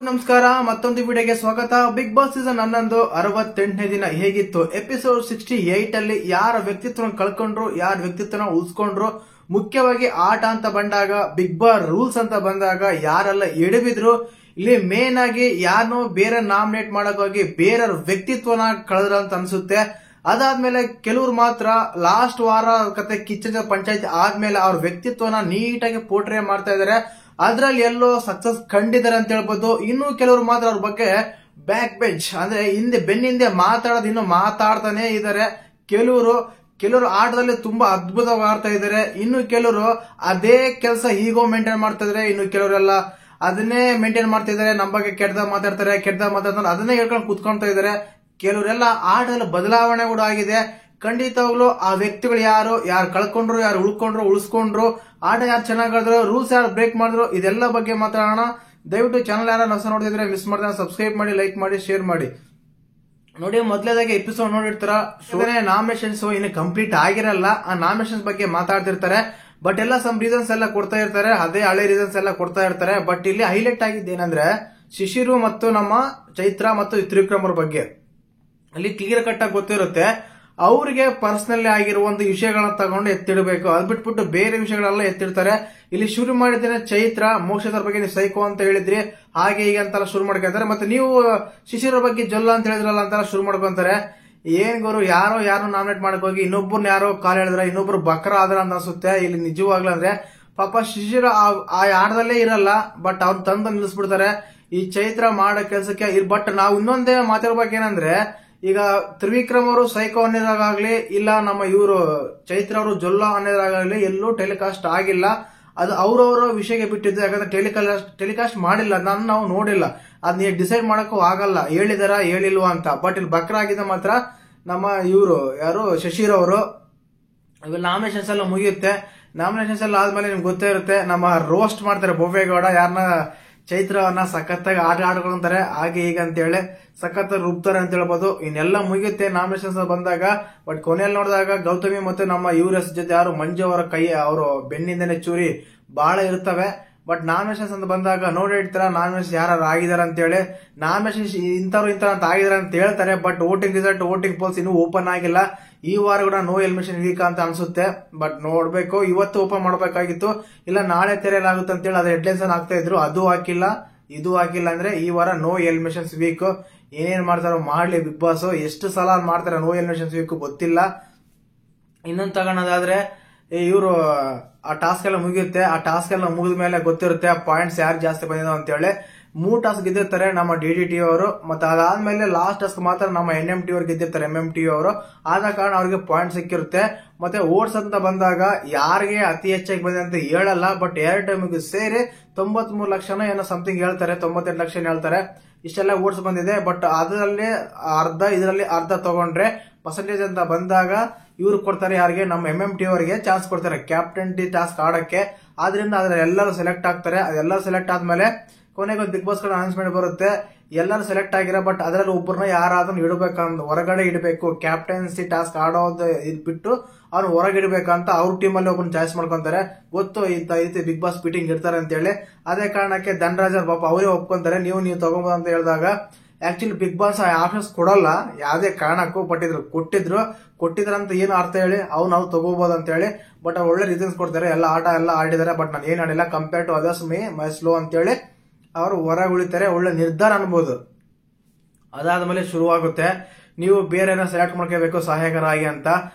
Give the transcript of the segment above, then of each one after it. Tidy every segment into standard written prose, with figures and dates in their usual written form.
ನಮಸ್ಕಾರ, ಮತ್ತೊಂದು ವಿಡಿಯೋಗೆ ಸ್ವಾಗತ. ಬಿಗ್ ಬಾಸ್ ಸೀಸನ್ 11 68ನೇ ದಿನ ಹೇಗಿತ್ತು? ಎಪಿಸೋಡ್ 68 ಅಲ್ಲಿ ಯಾರ ವ್ಯಕ್ತಿತ್ವ ಕಳ್ಕೊಂಡ್ರು, ಯಾರ ವ್ಯಕ್ತಿತ್ವನ ಉಳಿಸ್ಕೊಂಡ್ರು, ಮುಖ್ಯವಾಗಿ ಆಟ ಅಂತ ಬಂದಾಗ, ಬಿಗ್ ಬಾಸ್ ರೂಲ್ಸ್ ಅಂತ ಬಂದಾಗ ಯಾರೆಲ್ಲ ಎಡಬಿದ್ರು, ಇಲ್ಲಿ ಮೇನ್ ಆಗಿ ಯಾರನ್ನೋ ಬೇರೆ ನಾಮಿನೇಟ್ ಮಾಡಕ್ ಹೋಗಿ ಬೇರೆಯವ್ರ ವ್ಯಕ್ತಿತ್ವನ ಕಳೆದ್ರ ಅಂತ ಅನ್ಸುತ್ತೆ. ಅದಾದ್ಮೇಲೆ ಕೆಲವ್ರು ಮಾತ್ರ ಲಾಸ್ಟ್ ವಾರ ಕತೆ ಕಿಚ್ಚನ ಪಂಚಾಯತ್ ಆದ್ಮೇಲೆ ಅವ್ರ ವ್ಯಕ್ತಿತ್ವನ ನೀಟಾಗಿ ಪೋರ್ಟ್ರೇ ಮಾಡ್ತಾ ಇದಾರೆ. ಅದ್ರಲ್ಲಿ ಎಲ್ಲೋ ಸಕ್ಸಸ್ ಕಂಡಿದ್ದಾರೆ ಅಂತ ಹೇಳ್ಬೋದು. ಇನ್ನು ಕೆಲವರು ಮಾತ್ರ ಅವ್ರ ಬಗ್ಗೆ ಬ್ಯಾಕ್ ಬೆಂಚ್ ಅಂದ್ರೆ ಬೆನ್ನಿಂದೆ ಮಾತಾಡೋದು ಇನ್ನು ಮಾತಾಡ್ತಾನೆ ಇದ್ದಾರೆ. ಕೆಲವರು ಆಟದಲ್ಲಿ ತುಂಬಾ ಅದ್ಭುತವಾಗಿ ಆಡ್ತಾ ಇದ್ದಾರೆ. ಇನ್ನು ಕೆಲವರು ಅದೇ ಕೆಲಸ ಈಗೋ ಮೇಂಟೈನ್ ಮಾಡ್ತಾ ಇದಾರೆ. ಇನ್ನು ಕೆಲವರೆಲ್ಲ ಅದನ್ನೇ ಮೇಂಟೈನ್ ಮಾಡ್ತಾ ಇದಾರೆ. ನಮ್ಮ ಬಗ್ಗೆ ಕೆಟ್ಟದಾಗ ಮಾತಾಡ್ತಾರೆ, ಅದನ್ನೇ ಹೇಳ್ಕೊಂಡು ಕುತ್ಕೊಂತ ಇದಾರೆ. ಕೆಲವರೆಲ್ಲ ಆಟದಲ್ಲಿ ಬದಲಾವಣೆ ಕೂಡ ಆಗಿದೆ. ಖಂಡಿತವಾಗ್ಲು ಆ ವ್ಯಕ್ತಿಗಳು ಯಾರು ಕಳ್ಕೊಂಡ್ರು, ಯಾರು ಉಳಿಸ್ಕೊಂಡ್ರು, ಆಟ ಯಾರು ಚೆನ್ನಾಗಿ ಆಡಿದ್ರು, ರೂಲ್ಸ್ ಯಾರು ಬ್ರೇಕ್ ಮಾಡಿದ್ರು, ಇದೆಲ್ಲ ಬಗ್ಗೆ ಮಾತಾಡೋಣ. ದಯವಿಟ್ಟು ಚಾನಲ್ ಯಾರು ಹೊಸ ನೋಡಿದ್ರೆ ಮಿಸ್ ಮಾಡಿದ್ರೆ ಸಬ್ಸ್ಕ್ರೈಬ್ ಮಾಡಿ, ಲೈಕ್ ಮಾಡಿ, ಶೇರ್ ಮಾಡಿ. ನೋಡಿ, ಮೊದಲೇದಾಗಿ ಎಪಿಸೋಡ್ ನೋಡಿರ್ತಾರ, ನಾಮಿನೇಷನ್ಸ್ ಇನ್ನು ಕಂಪ್ಲೀಟ್ ಆಗಿರಲ್ಲ. ಆ ನಾಮಿನೇಷನ್ಸ್ ಬಗ್ಗೆ ಮಾತಾಡ್ತಿರ್ತಾರೆ. ಬಟ್ ಎಲ್ಲ ಸಮ್ ರೀಸನ್ಸ್ ಎಲ್ಲ ಕೊಡ್ತಾ ಇರ್ತಾರೆ. ಅದೇ ಹಳೆ ರೀಸನ್ಸ್ ಎಲ್ಲ ಕೊಡ್ತಾ ಇರ್ತಾರೆ. ಬಟ್ ಇಲ್ಲಿ ಹೈಲೈಟ್ ಆಗಿದ್ದೇನಂದ್ರೆ ಶಿಶಿರು ಮತ್ತು ನಮ್ಮ ಚೈತ್ರ ಮತ್ತು ತ್ರಿವಿಕ್ರಮ್ ಅವ್ರ ಬಗ್ಗೆ ಅಲ್ಲಿ ಕ್ಲಿಯರ್ ಕಟ್ ಆಗಿ ಗೊತ್ತಿರುತ್ತೆ. ಅವ್ರಿಗೆ ಪರ್ಸನಲ್ ಆಗಿರುವ ಒಂದು ವಿಷಯಗಳನ್ನ ತಗೊಂಡು ಎತ್ತಿಡಬೇಕು. ಅದ್ ಬಿಟ್ಬಿಟ್ಟು ಬೇರೆ ವಿಷಯಗಳೆಲ್ಲ ಎತ್ತಿಡ್ತಾರೆ. ಇಲ್ಲಿ ಶುರು ಮಾಡಿದ್ದೇನೆ ಚೈತ್ರ, ಮೋಕ್ಷದ ಬಗ್ಗೆ ನೀವು ಸೈಕೋ ಅಂತ ಹೇಳಿದ್ರಿ, ಹಾಗೆ ಹೀಗೆ ಅಂತೆಲ್ಲ ಶುರು ಮಾಡ್ಕೊಂತಾರೆ. ಮತ್ತೆ ನೀವು ಶಿಶಿರ ಬಗ್ಗೆ ಜೊಲ್ಲ ಅಂತ ಹೇಳಿದ್ರಲ್ಲ ಅಂತೆಲ್ಲ ಶುರು ಮಾಡ್ಕೊಂತಾರೆ. ಏನ್ ಗುರು, ಯಾರು ನಾಮಿನೇಟ್ ಮಾಡಕ್ ಹೋಗಿ ಇನ್ನೊಬ್ಬರನ್ನ ಯಾರೋ ಕಾಲ್ ಹೇಳಿದ್ರೆ ಇನ್ನೊಬ್ರು ಬಕ್ರ ಆದ್ರ ಅಂತ ಅನ್ಸುತ್ತೆ. ಇಲ್ಲಿ ನಿಜವಾಗ್ಲೂ ಅಂದ್ರೆ ಪಾಪ ಶಿಶಿರ ಆ ಆಟದಲ್ಲೇ ಇರಲ್ಲ, ಬಟ್ ಅವ್ರು ತಂದು ನಿಲ್ಲಿಸ್ಬಿಡ್ತಾರೆ ಈ ಚೈತ್ರ ಮಾಡೋ ಕೆಲ್ಸಕ್ಕೆ. ಬಟ್ ನಾವು ಇನ್ನೊಂದೇ ಮಾತಾಡ್ಬೇಕೇನಂದ್ರೆ, ಈಗ ತ್ರಿವಿಕ್ರಮ್ ಅವರು ಸೈಕೋ ಅನ್ನೋದಾಗ್ಲಿ, ಇಲ್ಲ ನಮ್ಮ ಇವರು ಚೈತ್ರ ಅವರು ಜೊಲ್ಲ ಅನ್ನೋದಾಗ್ಲಿ ಎಲ್ಲೂ ಟೆಲಿಕಾಸ್ಟ್ ಆಗಿಲ್ಲ. ಅದು ಅವ್ರವ್ರ ವಿಷಯಕ್ಕೆ ಬಿಟ್ಟಿದ್ದು. ಯಾಕಂದ್ರೆ ಟೆಲಿಕಾಸ್ಟ್ ಮಾಡಿಲ್ಲ, ನಾವು ನೋಡಿಲ್ಲ. ಅದ್ ಡಿಸೈಡ್ ಮಾಡಕ್ಕೂ ಆಗಲ್ಲ, ಹೇಳಿಲ್ವಾ ಅಂತ. ಬಟ್ ಇಲ್ಲಿ ಬಕ್ರ ಆಗಿದ್ದ ಮಾತ್ರ ನಮ್ಮ ಇವರು ಯಾರು ಶಶಿರ್ ಅವರು. ನಾಮಿನೇಷನ್ಸ್ ಎಲ್ಲ ಮುಗಿಯುತ್ತೆ. ನಾಮಿನೇಷನ್ಸ್ ಎಲ್ಲ ಆದ್ಮೇಲೆ ನಿಮ್ಗೆ ಗೊತ್ತೇ ಇರುತ್ತೆ, ನಮ್ಮ ರೋಸ್ಟ್ ಮಾಡ್ತಾರೆ ಬೊವ್ವೇಗೌಡ ಯಾರನ್ನ, ಚೈತ್ರವನ್ನ ಸಖತ್ತಾಗಿ ಆಡ್ಕೊಂತಾರೆ, ಹಾಗೆ ಈಗ ಅಂತ ಹೇಳಿ ಸಖತ್ತಾಗಿ ರುಬ್ತಾರೆ ಅಂತ ಹೇಳ್ಬೋದು. ಇನ್ನೆಲ್ಲ ಮುಗಿಯುತ್ತೆ ನಾಮಿನೇಷನ್ಸ್ ಬಂದಾಗ. ಬಟ್ ಕೊನೆಯಲ್ಲಿ ನೋಡಿದಾಗ ಗೌತಮಿ ಮತ್ತು ನಮ್ಮ ಯುವರಸ್ ಜೊತೆ ಯಾರು ಮಂಜು ಅವರ ಅವರು ಬೆನ್ನಿಂದನೇ ಚೂರಿ ಬಹಳ ಇರ್ತವೆ. ಬಟ್ ನಾಮಿನೇಷನ್ಸ್ ಅಂತ ಬಂದಾಗ ನೋಡಿರ್ತಾರ ನಾಮಿನೇಷನ್ ಯಾರು ಆಗಿದಾರೆ ಅಂತ ಹೇಳಿ. ನಾಮಿನೇಷನ್ಸ್ ಇಂಥವ್ರು ಅಂತ ಆಗಿದಾರೆ ಅಂತ ಹೇಳ್ತಾರೆ. But voting result, voting poles ಇನ್ನೂ ಓಪನ್ ಆಗಿಲ್ಲ. ಈ ವಾರ ಕೂಡ ನೋ ಎಲಿಮಿನೇಷನ್ ವೀಕ್ ಅಂತ ಅನ್ಸುತ್ತೆ. ಬಟ್ ನೋಡ್ಬೇಕು, ಇವತ್ತು ಓಪನ್ ಮಾಡಬೇಕಾಗಿತ್ತು, ಇಲ್ಲ ನಾಳೆ ತೆರೆಯಲಾಗುತ್ತೆ ಅಂತ ಹೇಳಿ ಅದು ಹೆಡ್ಲೈನ್ಸ್ ಹಾಕ್ತಾ ಇದ್ರು. ಅದು ಹಾಕಿಲ್ಲ, ಇದು ಹಾಕಿಲ್ಲ. ಅಂದ್ರೆ ಈ ವಾರ ನೋ ಎಲಿಮಿನೇಷನ್ಸ್ ವೀಕ್. ಏನೇನ್ ಮಾಡ್ತಾರೋ ಮಾಡ್ಲಿ ಬಿಗ್ ಬಾಸ್. ಎಷ್ಟು ಸಲ ಮಾಡ್ತಾರೆ ನೋ ಎಲಿಮಿನೇಷನ್ಸ್ ವೀಕ್ ಗೊತ್ತಿಲ್ಲ. ಇನ್ನೊಂದು ತಗೊಳೋದಾದ್ರೆ, ಇವರು ಆ ಟಾಸ್ಕ್ ಎಲ್ಲ ಮುಗಿಯುತ್ತೆ. ಆ ಟಾಸ್ಕ್ ಎಲ್ಲ ಮುಗಿದ ಮೇಲೆ ಗೊತ್ತಿರುತ್ತೆ ಆ ಪಾಯಿಂಟ್ಸ್ ಯಾರು ಜಾಸ್ತಿ ಬಂದಿದ್ದಾವೆ ಅಂತ ಹೇಳಿ. 3 ಟಾಸ್ಕ್ ಗೆದ್ದಿರ್ತಾರೆ ನಮ್ಮ DDT ಅವರು. ಮತ್ತೆ ಅದಾದ್ಮೇಲೆ ಲಾಸ್ಟ್ ಟಾಸ್ಕ್ ಮಾತ್ರ ನಮ್ಮ NMT ಅವರು ಗೆದ್ದಿರ್ತಾರೆ, MMT ಅವರು. ಆದ ಕಾರಣ ಅವ್ರಿಗೆ ಪಾಯಿಂಟ್ ಸಿಕ್ಕಿರುತ್ತೆ. ಮತ್ತೆ ಓಟ್ಸ್ ಅಂತ ಬಂದಾಗ ಯಾರಿಗೆ ಅತಿ ಹೆಚ್ಚಾಗಿ ಬಂದಿದೆ ಅಂತ ಹೇಳಲ್ಲ. ಬಟ್ 2 ಟೈಮಿಗೆ ಸೇರಿ 93 ಲಕ್ಷನ ಏನೋ ಸಮಥಿಂಗ್ ಹೇಳ್ತಾರೆ, 98 ಲಕ್ಷ ಹೇಳ್ತಾರೆ. ಇಷ್ಟೆಲ್ಲ ಓಟ್ಸ್ ಬಂದಿದೆ. ಬಟ್ ಅದರಲ್ಲಿ ಇದರಲ್ಲಿ ಅರ್ಧ ತಗೊಂಡ್ರೆ ಪರ್ಸೆಂಟೇಜ್ ಅಂತ ಬಂದಾಗ ಇವ್ರು ಕೊಡ್ತಾರೆ ಯಾರಿಗೆ, ನಮ್ಮ MMT ಅವರಿಗೆ ಚಾನ್ಸ್ ಕೊಡ್ತಾರೆ ಕ್ಯಾಪ್ಟನ್ ಟಾಸ್ಕ್ ಆಡಕ್ಕೆ. ಆದ್ರಿಂದ ಅದ್ರಲ್ಲಿ ಎಲ್ಲರೂ ಸೆಲೆಕ್ಟ್ ಆಗ್ತಾರೆ. ಅದೆಲ್ಲರೂ ಸೆಲೆಕ್ಟ್ ಆದ್ಮೇಲೆ ಕೊನೆಗೆ ಒಂದು ಬಿಗ್ ಬಾಸ್ ಕಡೆ ಅನೌನ್ಸ್ಮೆಂಟ್ ಬರುತ್ತೆ, ಎಲ್ಲರೂ ಸೆಲೆಕ್ಟ್ ಆಗಿರೋ. ಬಟ್ ಅದರಲ್ಲಿ ಒಬ್ಬರನ್ನ ಯಾರಾದ್ರೂ ಇಡಬೇಕಂತ, ಹೊರಗಡೆ ಇಡಬೇಕು. ಕ್ಯಾಪ್ಟನ್ಸಿ ಟಾಸ್ಕ್ ಆಡೋದು ಬಿಟ್ಟು ಅವ್ರು ಹೊರಗೆ ಇಡಬೇಕಂತ ಅವ್ರ ಟೀಮಲ್ಲಿ ಒಬ್ಬರನ್ನ ಚಾಯ್ಸ್ ಮಾಡ್ಕೊಂತಾರೆ. ಗೊತ್ತು ಇಂತ ರೀತಿ ಬಿಗ್ ಬಾಸ್ ಮೀಟಿಂಗ್ ಇರ್ತಾರೆ ಅಂತ ಹೇಳಿ. ಅದೇ ಕಾರಣಕ್ಕೆ ಧನರಾಜ್ ಪಾಪ ಅವರೇ ಒಪ್ಕೊಂತಾರೆ, ನೀವು ತಗೋಬಹುದು ಅಂತ ಹೇಳಿದಾಗ. ಆಕ್ಚುಲಿ ಬಿಗ್ ಬಾಸ್ ಆ ಆಪ್ಷನ್ಸ್ ಕೊಡಲ್ಲ ಯಾವ್ದೇ ಕಾರಣಕ್ಕೂ. ಬಟ್ ಕೊಟ್ಟಿದ್ರಂತ ಏನು ಅರ್ಥ ಹೇಳಿ, ನಾವು ತಗೋಬಹುದು ಅಂತ ಹೇಳಿ. ಬಟ್ ಅವ್ರು ಒಳ್ಳೆ ರೀಸನ್ಸ್ ಕೊಡ್ತಾರೆ, ಎಲ್ಲ ಆಟ ಎಲ್ಲ ಆಡಿದಾರೆ, ಬಟ್ ನಾನು ಏನ್ ಆಡಿಲ್ಲ, compare to others my slow ಅಂತ ಹೇಳಿ ಅವರು ಹೊರಗೆ ಉಳಿತಾರೆ. ಒಳ್ಳೆ ನಿರ್ಧಾರ ಅನ್ಬೋದು. ಅದಾದ್ಮೇಲೆ ಶುರುವಾಗುತ್ತೆ, ನೀವು ಬೇರೆ ಸೆಲೆಕ್ಟ್ ಮಾಡ್ಕೋಬೇಕು ಸಹಾಯಕರಾಗಿ ಅಂತ.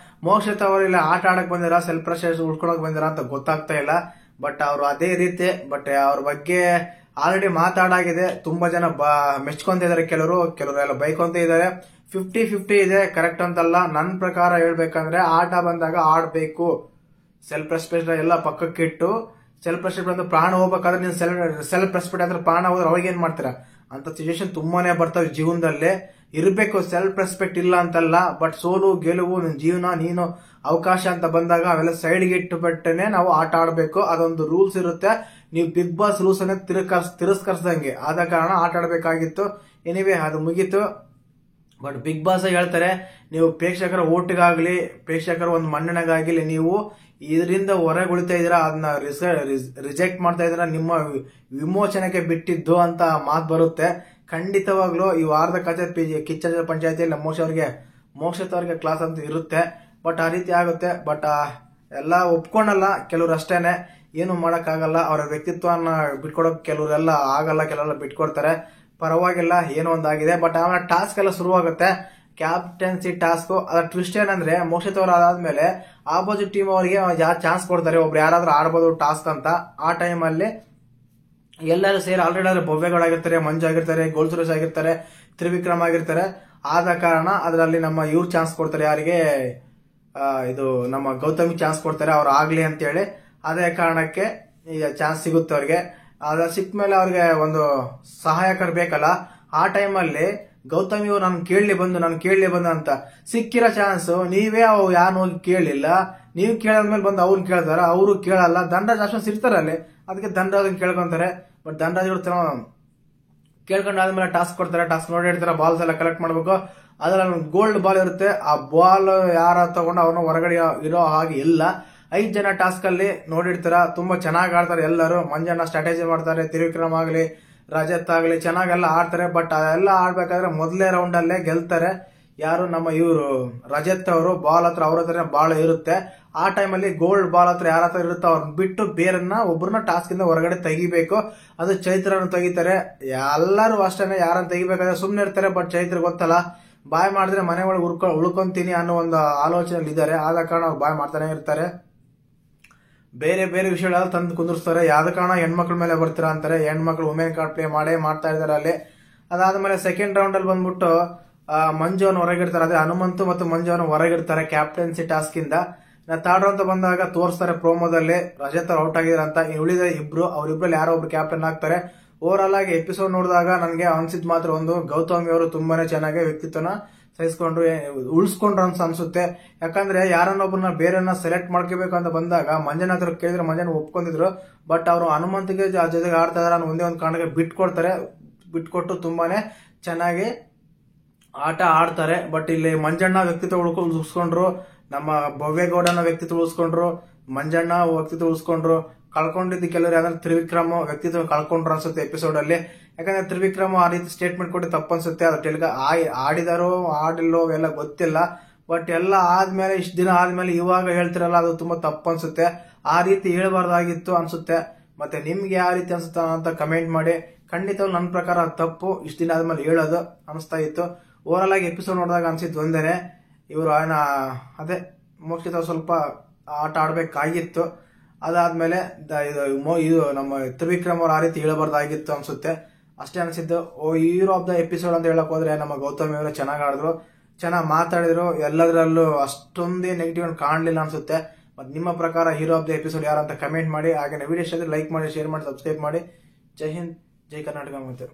ಮೋಕ್ಷಿತ ಅವರು ಇಲ್ಲ ಆಟ ಆಡಕ್ ಬಂದಿರ, ಸೆಲ್ಫ್ ಪ್ರೆಷರ್ ಉಳ್ಕೊಳಕ್ ಬಂದಿರ ಅಂತ ಗೊತ್ತಾಗ್ತಾ ಇಲ್ಲ. ಬಟ್ ಅವರು ಅದೇ ರೀತಿ. ಬಟ್ ಅವ್ರ ಬಗ್ಗೆ ಆಲ್ರೆಡಿ ಮಾತಾಡಾಗಿದೆ. ತುಂಬಾ ಜನ ಮೆಚ್ಕೊಂತಿದ್ದಾರೆ, ಕೆಲವರು ಎಲ್ಲ ಬೈಕೊಂತ ಇದ್ದಾರೆ. 50-50 ಇದೆ, ಕರೆಕ್ಟ್ ಅಂತಲ್ಲ. ನನ್ನ ಪ್ರಕಾರ ಹೇಳ್ಬೇಕಂದ್ರೆ ಆಟ ಬಂದಾಗ ಆಡ್ಬೇಕು. ಸೆಲ್ಫ್ ರೆಸ್ಪೆಕ್ಟ್ ಎಲ್ಲ ಪಕ್ಕಕ್ಕಿಟ್ಟು, ಸೆಲ್ಫ್ ರೆಸ್ಪೆಕ್ಟ್ ಬಂದು ಪ್ರಾಣ ಹೋಗ್ಬೇಕಾದ್ರೆ ನೀನು ಸೆಲ್ಫ್ ರೆಸ್ಪೆಕ್ಟ್ ಅಂದ್ರೆ ಪ್ರಾಣ ಹೋದ್ರೆ ಅವಾಗ ಏನ್ ಮಾಡ್ತೀರಾ ಅಂತ ಸಿಚುವೇಶನ್ ತುಂಬಾನೇ ಬರ್ತವೆ ಜೀವನದಲ್ಲಿ. ಇರಬೇಕು ಸೆಲ್ಫ್ ರೆಸ್ಪೆಕ್ಟ್ ಇಲ್ಲ ಅಂತಲ್ಲ. ಬಟ್ ಸೋಲು ಗೆಲುವು ನಿನ್ ಜೀವನ, ನೀನು ಅವಕಾಶ ಅಂತ ಬಂದಾಗ ಅವೆಲ್ಲ ಸೈಡ್ಗೆ ಇಟ್ಟುಬಿಟ್ಟನೆ ನಾವು ಆಟ ಆಡಬೇಕು. ಅದೊಂದು ರೂಲ್ಸ್ ಇರುತ್ತೆ. ನೀವು ಬಿಗ್ ಬಾಸ್ ರೂಲ್ಸ್ ಅನ್ನ ತಿರಸ್ಕರಿಸದಂಗೆ. ಆದ ಕಾರಣ ಆಟ ಆಡಬೇಕಾಗಿತ್ತು. ಎನಿವೆ ಅದು ಮುಗೀತು. ಬಟ್ ಬಿಗ್ ಬಾಸ್ ಹೇಳ್ತಾರೆ, ನೀವು ಪ್ರೇಕ್ಷಕರ ಓಟಿಗಾಗ್ಲಿ, ಪ್ರೇಕ್ಷಕರ ಒಂದು ಮನ್ನಣೆಗಾಗ್ಲಿ ನೀವು ಇದರಿಂದ ಹೊರಗೆ ಉಳಿತಾ ಇದೀರಾ, ಅದನ್ನ ರಿಜೆಕ್ಟ್ ಮಾಡ್ತಾ ಇದೀರಾ, ನಿಮ್ಮ ವಿಮೋಚನೆಗೆ ಬಿಟ್ಟಿದ್ದು ಅಂತ ಮಾತು ಬರುತ್ತೆ. ಖಂಡಿತವಾಗ್ಲೂ ಈ ವಾರದ ಕಥೆ ಕಿಚ್ಚ ಪಂಚಾಯತಿಯಲ್ಲಿ ಮೋಕ್ಷದವ್ರಿಗೆ ಕ್ಲಾಸ್ ಅಂತ ಇರುತ್ತೆ. ಬಟ್ ಆ ರೀತಿ ಆಗುತ್ತೆ. ಬಟ್ ಎಲ್ಲ ಒಪ್ಕೊಂಡಲ್ಲ, ಕೆಲವ್ರು ಅಷ್ಟೇನೆ, ಏನು ಮಾಡಕ್ಕಾಗಲ್ಲ. ಅವರ ವ್ಯಕ್ತಿತ್ವನ ಬಿಟ್ಕೊಡೋಕೆ ಕೆಲವರೆಲ್ಲ ಆಗಲ್ಲ, ಕೆಲವೆಲ್ಲ ಬಿಟ್ಕೊಡ್ತಾರೆ. ಪರವಾಗಿಲ್ಲ, ಏನೋ ಒಂದಾಗಿದೆ. ಬಟ್ ಆಮೇಲೆ ಟಾಸ್ಕ್ ಎಲ್ಲ ಶುರುವಾಗುತ್ತೆ, ಕ್ಯಾಪ್ಟನ್ಸಿ ಟಾಸ್ಕ್. ಅದ್ರ ಟ್ವಿಸ್ಟ್ ಏನಂದ್ರೆ, ಮೋಕ್ಷಿತವ್ರು ಆದ್ಮೇಲೆ ಆಪೋಸಿಟ್ ಟೀಮ್ ಅವರಿಗೆ ಚಾನ್ಸ್ ಕೊಡ್ತಾರೆ, ಒಬ್ರು ಯಾರಾದ್ರೂ ಆಡ್ಬೋದು ಟಾಸ್ಕ್ ಅಂತ. ಆ ಟೈಮಲ್ಲಿ ಎಲ್ಲರೂ ಸೇರಿ ಆಲ್ರೆಡಿ ಭವ್ಯಗೌಡ ಆಗಿರ್ತಾರೆ, ಮಂಜು ಆಗಿರ್ತಾರೆ, ಗೋಲ್ ಸುರೇಶ್ ಆಗಿರ್ತಾರೆ, ತ್ರಿವಿಕ್ರಮ್ ಆಗಿರ್ತಾರೆ. ಆದ ಕಾರಣ ಅದರಲ್ಲಿ ನಮ್ಮ ಇವ್ರು ಚಾನ್ಸ್ ಕೊಡ್ತಾರೆ, ಯಾರಿಗೆ ಇದು ನಮ್ಮ ಗೌತಮಿ ಚಾನ್ಸ್ ಕೊಡ್ತಾರೆ, ಅವ್ರು ಆಗ್ಲಿ ಅಂತೇಳಿ. ಅದೇ ಕಾರಣಕ್ಕೆ ಈಗ ಚಾನ್ಸ್ ಸಿಗುತ್ತೆ ಅವ್ರಿಗೆ. ಅದ ಸಿಕ್ಕ ಮೇಲೆ ಅವ್ರಿಗೆ ಒಂದು ಸಹಾಯಕರು ಬೇಕಲ್ಲ. ಆ ಟೈಮಲ್ಲಿ ಗೌತಮಿ ಅವ್ರು ನಾನು ಕೇಳಲಿ ಬಂದು ಅಂತ ಸಿಕ್ಕಿರೋ ಚಾನ್ಸ್ ನೀವೇ ಯಾರು ಹೋಗಿ ಕೇಳಲಿಲ್ಲ. ನೀವು ಕೇಳಾದ್ಮೇಲೆ ಬಂದು ಅವ್ರನ್ನ ಕೇಳ್ತಾರ, ಅವರು ಕೇಳಲ್ಲ. ದಂಡರಾಜ್ ಆಪ್ಷನ್ಸ್ ಇರ್ತಾರೆ ಅಲ್ಲಿ, ಅದಕ್ಕೆ ದಂಡರಾಜ್ ಕೇಳ್ಕೊಂತಾರೆ. ಬಟ್ ದಂಡರಾಜ್ ಕೇಳ್ಕೊಂಡಾದ್ಮೇಲೆ ಟಾಸ್ಕ್ ಕೊಡ್ತಾರೆ. ಟಾಸ್ಕ್ ನೋಡಿರ್ತಾರೆ, ಬಾಲ್ಸ್ ಎಲ್ಲ ಕಲೆಕ್ಟ್ ಮಾಡ್ಬೇಕು. ಅದ್ರಲ್ಲಿ ಗೋಲ್ಡ್ ಬಾಲ್ ಇರುತ್ತೆ. ಆ ಬಾಲ್ ಯಾರ ತಗೊಂಡು ಅವ್ರನ್ನ ಹೊರಗಡೆ ಇರೋ ಹಾಗೆ ಇಲ್ಲ. 5 ಜನ ಟಾಸ್ಕ್ ಅಲ್ಲಿ ನೋಡಿರ್ತಾರ. ತುಂಬಾ ಚೆನ್ನಾಗಿ ಆಡ್ತಾರೆ ಎಲ್ಲರೂ. ಮಂಜಣ್ಣ ಸ್ಟ್ರಾಟಜಿ ಮಾಡ್ತಾರೆ, ತ್ರಿವಿಕ್ರಮ್ ಆಗ್ಲಿ, ರಜತ್ ಆಗ್ಲಿ ಚೆನ್ನಾಗೆಲ್ಲ ಆಡ್ತಾರೆ. ಬಟ್ ಅದೆಲ್ಲ ಆಡ್ಬೇಕಾದ್ರೆ ಮೊದಲೇ ರೌಂಡ್ ಅಲ್ಲೇ ಗೆಲ್ತಾರೆ. ಯಾರು ನಮ್ಮ ಇವರು ರಜತ್ ಅವರು ಬಾಲ್ ಹತ್ರ ಅವ್ರ ಹತ್ರ ಬಾಲ್ ಇರುತ್ತೆ. ಆ ಟೈಮಲ್ಲಿ ಗೋಲ್ಡ್ ಬಾಲ್ ಹತ್ರ ಯಾರ ಹತ್ರ ಇರುತ್ತೆ ಅವ್ರನ್ನ ಬಿಟ್ಟು ಒಬ್ಬರನ್ನ ಟಾಸ್ಕ್ ಇಂದ ಹೊರಗಡೆ ತೆಗಿಬೇಕು. ಅದು ಚೈತ್ರನ ತೆಗಿತಾರೆ. ಎಲ್ಲರೂ ಅಷ್ಟೇನೆ, ಯಾರನ್ನ ತೆಗಿಬೇಕಾದ್ರೆ ಸುಮ್ನೆ ಇರ್ತಾರೆ. ಬಟ್ ಚೈತ್ರ ಗೊತ್ತಲ್ಲ, ಬಾಯ್ ಮಾಡಿದ್ರೆ ಮನೆ ಒಳಗೆ ಉಳ್ಕೊಂತೀನಿ ಅನ್ನೋ ಒಂದು ಆಲೋಚನೆ ಇದ್ದಾರೆ. ಆದ ಕಾರಣ ಅವ್ರು ಬಾಯ್ ಮಾಡ್ತಾನೆ ಇರ್ತಾರೆ. ಬೇರೆ ಬೇರೆ ವಿಷಯಗಳೆಲ್ಲ ತಂದು ಕುಂದಿರ್ಸ್ತಾರೆ. ಯಾವ್ದ ಕಾರಣ ಹೆಣ್ಮಕ್ಳ ಮೇಲೆ ಬರ್ತೀರಾ ಅಂತಾರೆ. ಹೆಣ್ಮಕ್ಳು ವುಮೆನ್ ಕಾರ್ಡ್ ಪ್ಲೇ ಮಾಡ್ತಾ ಇದಾರೆ ಅಲ್ಲಿ. ಅದಾದ್ಮೇಲೆ ಸೆಕೆಂಡ್ ರೌಂಡ್ ಅಲ್ಲಿ ಬಂದ್ಬಿಟ್ಟು ಮಂಜು ಅವನು ಹೊರಗಿರ್ತಾರೆ. ಅದೇ ಹನುಮಂತು ಮತ್ತು ಮಂಜು ಅವನು ಹೊರಗಿರ್ತಾರೆ ಕ್ಯಾಪ್ಟನ್ಸಿ ಟಾಸ್ಕ್ ಇಂದ. ಥರ್ಡ್ ರೌಂಡ್ ಬಂದಾಗ ತೋರಿಸ್ತಾರೆ ಪ್ರೋಮೋದಲ್ಲಿ ರಜತ್ ಅವ್ರು ಔಟ್ ಆಗಿದಾರೆ ಅಂತ. ಉಳಿದ ಅವರಿಬ್ರಲ್ಲಿ ಯಾರೋ ಒಬ್ರು ಕ್ಯಾಪ್ಟನ್ ಆಗ್ತಾರೆ. ಓವರ್ ಆಗಿ ಎಪಿಸೋಡ್ ನೋಡಿದಾಗ ನನಗೆ ಅನ್ಸಿದ್ ಮಾತ್ರ ಒಂದು, ಗೌತಮಿ ಅವರು ತುಂಬಾನೇ ಚೆನ್ನಾಗಿ ವ್ಯಕ್ತಿತ್ವನ ಸಹಿಸ್ಕೊಂಡ್ರು, ಉಳಿಸ್ಕೊಂಡ್ರು ಅಂತ ಅನ್ಸುತ್ತೆ. ಯಾಕಂದ್ರೆ ಯಾರನ್ನೊಬ್ಬರನ್ನ ಬೇರೆಯನ್ನ ಸೆಲೆಕ್ಟ್ ಮಾಡ್ಕೋಬೇಕು ಅಂತ ಬಂದಾಗ ಮಂಜನ ಹತ್ರ ಕೇಳಿದ್ರೆ ಮಂಜನ ಒಪ್ಕೊಂಡಿದ್ರು. ಬಟ್ ಅವರು ಹನುಮಂತಿಗೆ ಜೊತೆಗೆ ಆಡ್ತಾ ಇದಾರೆ ಅನ್ನೋ ಒಂದೇ ಒಂದು ಕಾರಣಕ್ಕೆ ಬಿಟ್ಕೊಟ್ಟು ತುಂಬಾನೇ ಚೆನ್ನಾಗಿ ಆಟ ಆಡ್ತಾರೆ. ಬಟ್ ಇಲ್ಲಿ ಮಂಜಣ್ಣ ವ್ಯಕ್ತಿತ್ವ ಉಳಿಸ್ಕೊಂಡ್ರು, ನಮ್ಮ ಭವ್ಯಗೌಡನ ವ್ಯಕ್ತಿತ್ವ ಉಳಿಸ್ಕೊಂಡ್ರು, ಮಂಜಣ್ಣ ವ್ಯಕ್ತಿತ್ವ ಉಳಿಸ್ಕೊಂಡ್ರು. ಕಳ್ಕೊಂಡಿದ್ದು ಕೆಲವರು ಯಾವ್ದಾದ್ರು ತ್ರಿವಿಕ್ರಮ್ ವ್ಯಕ್ತಿತ್ವ ಕಳ್ಕೊಂಡ್ರು ಅನ್ಸುತ್ತೆ ಎಪಿಸೋಡ್ ಅಲ್ಲಿ. ಯಾಕಂದ್ರೆ ತ್ರಿವಿಕ್ರಮ್ ಆ ರೀತಿ ಸ್ಟೇಟ್ಮೆಂಟ್ ಕೊಟ್ಟು ತಪ್ಪು ಅನ್ಸುತ್ತೆ. ಅದು ಆಡಿದಾರೋ ಆಡಿಲ್ಲೋ ಎಲ್ಲ ಗೊತ್ತಿಲ್ಲ. ಬಟ್ ಎಲ್ಲ ಆದ್ಮೇಲೆ ಇಷ್ಟು ದಿನ ಆದ್ಮೇಲೆ ಇವಾಗ ಹೇಳ್ತಿರಲ್ಲ, ಅದು ತುಂಬಾ ತಪ್ಪು ಅನ್ಸುತ್ತೆ. ಆ ರೀತಿ ಹೇಳ್ಬಾರ್ದಾಗಿತ್ತು ಅನ್ಸುತ್ತೆ. ಮತ್ತೆ ನಿಮ್ಗೆ ಯಾವ ರೀತಿ ಅನ್ಸುತ್ತ ಅಂತ ಕಮೆಂಟ್ ಮಾಡಿ. ಖಂಡಿತ ನನ್ನ ಪ್ರಕಾರ ತಪ್ಪು, ಇಷ್ಟು ದಿನ ಆದ್ಮೇಲೆ ಹೇಳೋದು ಅನಿಸ್ತಾ ಇತ್ತು. ಓವರ್ ಆಗಿ ಎಪಿಸೋಡ್ ನೋಡಿದಾಗ ಅನ್ಸಿತ್ತು ಒಂದೇನೆ, ಇವರು ಅದೇ ಮೋಕ್ಷಿತ ಸ್ವಲ್ಪ ಆಟ ಆಡ್ಬೇಕಾಗಿತ್ತು. ಅದಾದ್ಮೇಲೆ ಇದು ನಮ್ಮ ತ್ರಿವಿಕ್ರಮ್ ಅವ್ರು ಆ ರೀತಿ ಹೇಳಬಾರ್ದಾಗಿತ್ತು ಅನ್ಸುತ್ತೆ. ಅಷ್ಟೇ ಅನ್ಸಿದ್ದು. ಹೀರೋ ಆಫ್ ದ ಎಪಿಸೋಡ್ ಅಂತ ಹೇಳಕ್ ಹೋದ್ರೆ ನಮ್ಮ ಗೌತಮಿ ಅವರು ಚೆನ್ನಾಗಿ ಆಡಿದ್ರು, ಚೆನ್ನಾಗಿ ಮಾತಾಡಿದ್ರು. ಎಲ್ಲದರಲ್ಲೂ ಅಷ್ಟೊಂದೇ ನೆಗೆಟಿವ್ ಕಾಣಲಿಲ್ಲ ಅನ್ಸುತ್ತೆ. ಮತ್ತೆ ನಿಮ್ಮ ಪ್ರಕಾರ ಹೀರೋ ಆಫ್ ದ ಎಪಿಸೋಡ್ ಯಾರು ಅಂತ ಕಮೆಂಟ್ ಮಾಡಿ. ಹಾಗೆ ವಿಡಿಯೋ ಇಷ್ಟ ಲೈಕ್ ಮಾಡಿ, ಶೇರ್ ಮಾಡಿ, ಸಬ್ಸ್ಕ್ರೈಬ್ ಮಾಡಿ. ಜೈ ಹಿಂದ್, ಜೈ ಕರ್ನಾಟಕ. ಮತ್ತೆ